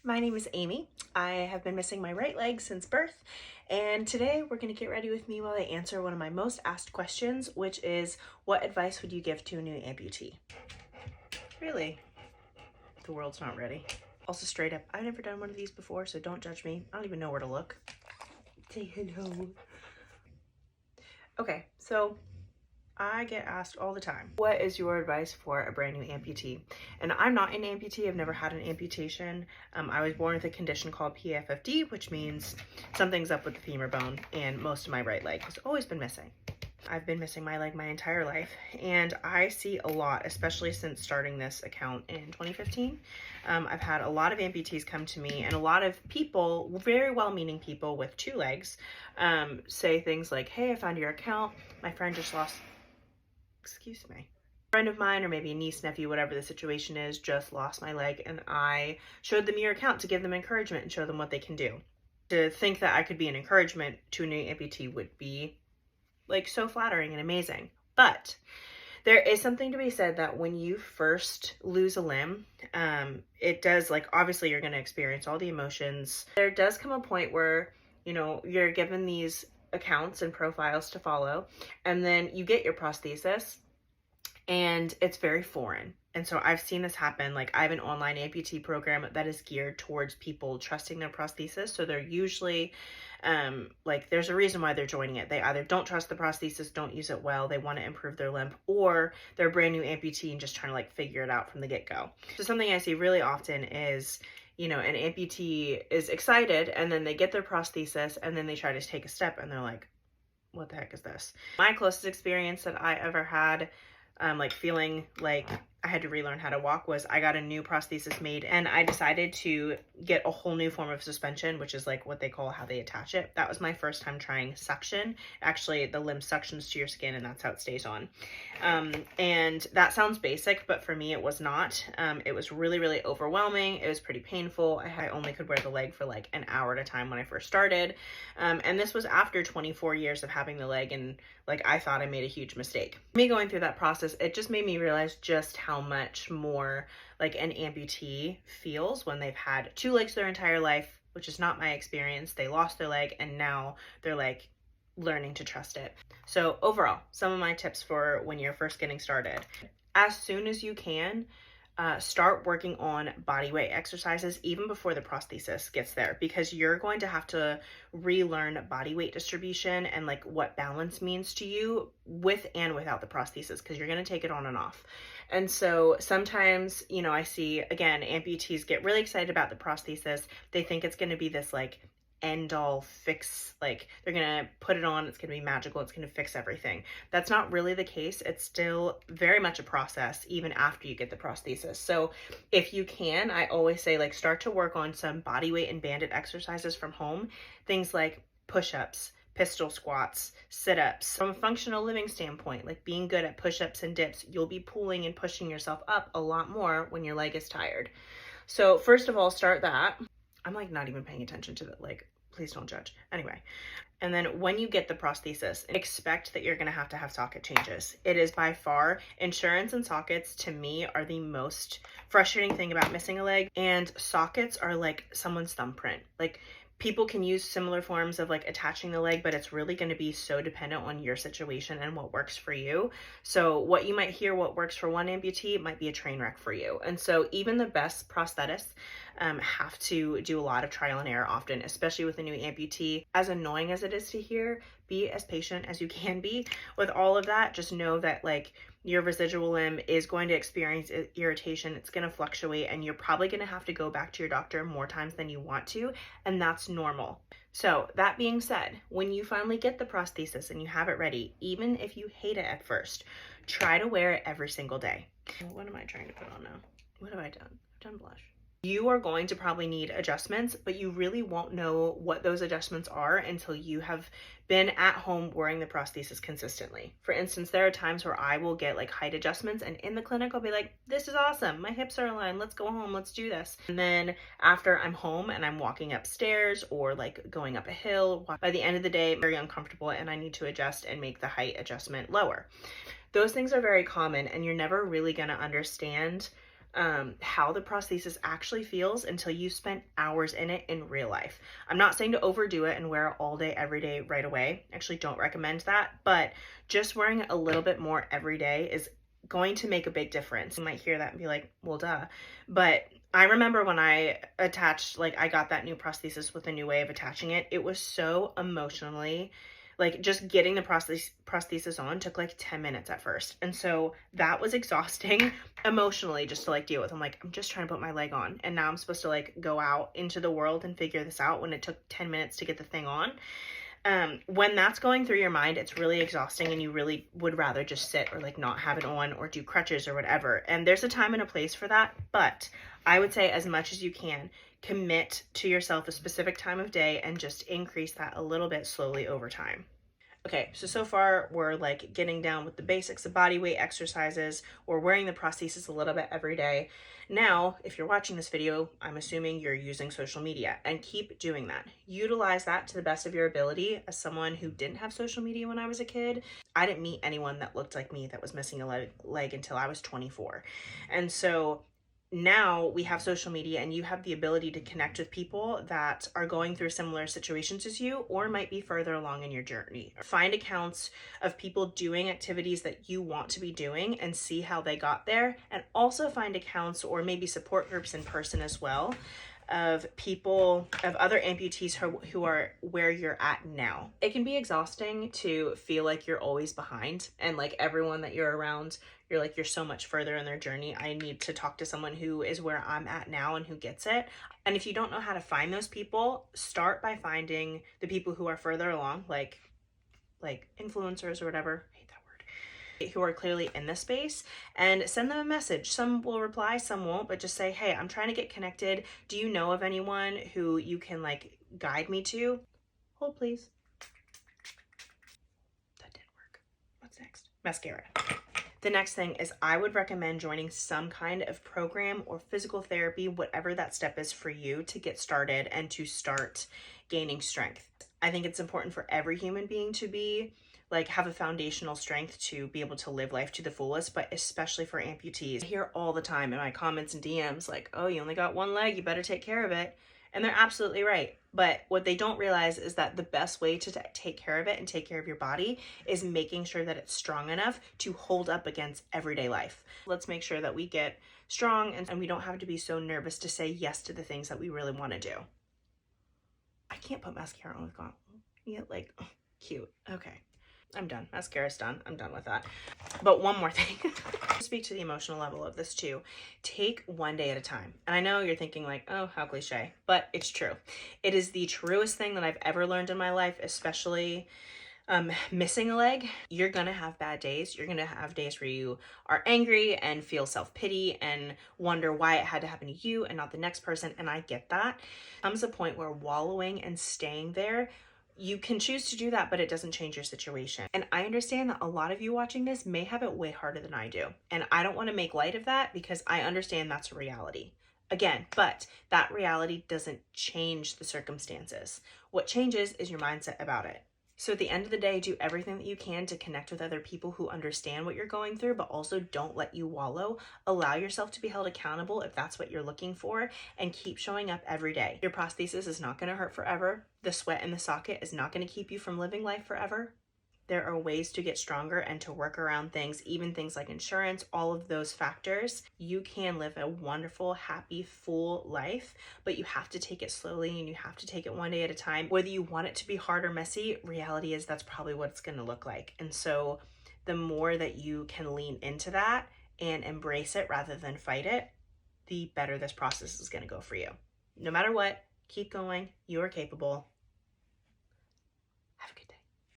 My name is Amy. I have been missing my right leg since birth, and today we're going to get ready with me while I answer one of my most asked questions, which is, what advice would you give to a new amputee? Really? The world's not ready. Also, straight up, I've never done one of these before, so don't judge me. I don't even know where to look. Say hello. Okay, so I get asked all the time, what is your advice for a brand new amputee? And I'm not an amputee. I've never had an amputation. I was born with a condition called PFFD, which means something's up with the femur bone, and most of my right leg has always been missing. I've been missing my leg my entire life, and I see a lot, especially since starting this account in 2015. I've had a lot of amputees come to me, and a lot of people, very well-meaning people with two legs, say things like, hey, I found your account. My friend just lost, excuse me. A friend of mine, or maybe a niece, nephew, whatever the situation is, just lost my leg, and I showed them your account to give them encouragement and show them what they can do. To think that I could be an encouragement to a new amputee would be like so flattering and amazing. But there is something to be said that when you first lose a limb, it does, like, obviously you're going to experience all the emotions. There does come a point where, you know, you're given these accounts and profiles to follow, and then you get your prosthesis and it's very foreign. And so I've seen this happen. Like, I have an online amputee program that is geared towards people trusting their prosthesis. So they're usually like, there's a reason why they're joining it. They either don't trust the prosthesis, don't use it well, they want to improve their limb, or they're a brand new amputee and just trying to like figure it out from the get-go. So something I see really often is, you know, an amputee is excited and then they get their prosthesis and then they try to take a step and they're like, what the heck is this? My closest experience that I ever had, like feeling like I had to relearn how to walk, was I got a new prosthesis made and I decided to get a whole new form of suspension, which is like what they call how they attach it. That was my first time trying suction. Actually, the limb suctions to your skin and that's how it stays on. And that sounds basic, but for me it was not. It was really, really overwhelming. It was pretty painful. I only could wear the leg for like an hour at a time when I first started. And this was after 24 years of having the leg, and like, I thought I made a huge mistake. Me going through that process, it just made me realize just how much more like an amputee feels when they've had two legs their entire life, which is not my experience. They lost their leg and now they're like learning to trust it. So overall, some of my tips for when you're first getting started: as soon as you can, start working on body weight exercises even before the prosthesis gets there, because you're going to have to relearn body weight distribution and like what balance means to you with and without the prosthesis, because you're going to take it on and off. And so sometimes, you know, I see, again, amputees get really excited about the prosthesis. They think it's going to be this like end all fix, like they're gonna put it on, it's gonna be magical, it's gonna fix everything. That's not really the case. It's still very much a process even after you get the prosthesis. So if you can, I always say, like, start to work on some body weight and banded exercises from home, things like push-ups, pistol squats, sit-ups. From a functional living standpoint, like being good at push-ups and dips, you'll be pulling and pushing yourself up a lot more when your leg is tired. So first of all, start that. I'm like not even paying attention to that, like, please don't judge. Anyway, and then when you get the prosthesis, expect that you're gonna have to have socket changes. It is by far, insurance and sockets to me are the most frustrating thing about missing a leg, and sockets are like someone's thumbprint. Like, people can use similar forms of like attaching the leg, but it's really going to be so dependent on your situation and what works for you. So what you might hear what works for one amputee might be a train wreck for you. And so even the best prosthetists have to do a lot of trial and error often, especially with a new amputee. As annoying as it is to hear, be as patient as you can be with all of that. Just know that like your residual limb is going to experience irritation. It's going to fluctuate, and you're probably going to have to go back to your doctor more times than you want to, and that's normal. So that being said, when you finally get the prosthesis and you have it ready, even if you hate it at first, try to wear it every single day. What am I trying to put on now? What have I done? I've done blush. You are going to probably need adjustments, but you really won't know what those adjustments are until you have been at home wearing the prosthesis consistently. For instance, there are times where I will get like height adjustments, and in the clinic I'll be like, this is awesome, my hips are aligned, let's go home, let's do this. And then after I'm home and I'm walking upstairs or like going up a hill, by the end of the day, I'm very uncomfortable and I need to adjust and make the height adjustment lower. Those things are very common, and you're never really going to understand how the prosthesis actually feels until you spent hours in it in real life. I'm not saying to overdo it and wear it all day, every day, right away. Actually, don't recommend that, but just wearing it a little bit more every day is going to make a big difference. You might hear that and be like, well, duh. But I remember when I attached, like I got that new prosthesis with a new way of attaching it, it was so emotionally, like just getting the prosthesis on took like 10 minutes at first. And so that was exhausting emotionally just to like deal with. I'm like, I'm just trying to put my leg on. And now I'm supposed to like go out into the world and figure this out when it took 10 minutes to get the thing on. When that's going through your mind, it's really exhausting and you really would rather just sit or like not have it on or do crutches or whatever. And there's a time and a place for that. But I would say as much as you can, commit to yourself a specific time of day and just increase that a little bit slowly over time. Okay, so far we're like getting down with the basics of body weight exercises. We're wearing the prosthesis a little bit every day. Now, if you're watching this video, I'm assuming you're using social media, and keep doing that. Utilize that to the best of your ability. As someone who didn't have social media when I was a kid, I didn't meet anyone that looked like me that was missing a leg until I was 24. And so now we have social media and you have the ability to connect with people that are going through similar situations as you or might be further along in your journey. Find accounts of people doing activities that you want to be doing and see how they got there, and also find accounts or maybe support groups in person as well of people, of other amputees who are where you're at now. It can be exhausting to feel like you're always behind and like everyone that you're around, you're like, you're so much further in their journey. I need to talk to someone who is where I'm at now and who gets it. And if you don't know how to find those people, start by finding the people who are further along, like influencers or whatever. I hate that word. Who are clearly in this space, and send them a message. Some will reply, some won't, but just say, hey, I'm trying to get connected. Do you know of anyone who you can like guide me to? Hold please. That didn't work. What's next? Mascara. The next thing is I would recommend joining some kind of program or physical therapy, whatever that step is for you, to get started and to start gaining strength. I think it's important for every human being to be like have a foundational strength to be able to live life to the fullest, but especially for amputees. I hear all the time in my comments and DMs like, oh, you only got one leg, you better take care of it. And they're absolutely right. But what they don't realize is that the best way to take care of it and take care of your body is making sure that it's strong enough to hold up against everyday life. Let's make sure that we get strong and we don't have to be so nervous to say yes to the things that we really want to do. I can't put mascara on with gauntlet. Yeah, like, oh, cute. Okay. I'm done. Mascara's done. I'm done with that. But one more thing. Speak to the emotional level of this too. Take one day at a time. And I know you're thinking like, oh, how cliche, but it's true. It is the truest thing that I've ever learned in my life, especially missing a leg. You're gonna have bad days. You're gonna have days where you are angry and feel self-pity and wonder why it had to happen to you and not the next person. And I get that. Comes a point where wallowing and staying there, you can choose to do that, but it doesn't change your situation. And I understand that a lot of you watching this may have it way harder than I do. And I don't want to make light of that because I understand that's a reality. Again, but that reality doesn't change the circumstances. What changes is your mindset about it. So at the end of the day, do everything that you can to connect with other people who understand what you're going through, but also don't let you wallow. Allow yourself to be held accountable if that's what you're looking for, and keep showing up every day. Your prosthesis is not going to hurt forever. The sweat in the socket is not going to keep you from living life forever. There are ways to get stronger and to work around things, even things like insurance, all of those factors. You can live a wonderful, happy, full life, but you have to take it slowly and you have to take it one day at a time. Whether you want it to be hard or messy, reality is that's probably what it's going to look like. And so the more that you can lean into that and embrace it rather than fight it, the better this process is going to go for you. No matter what, keep going. You are capable.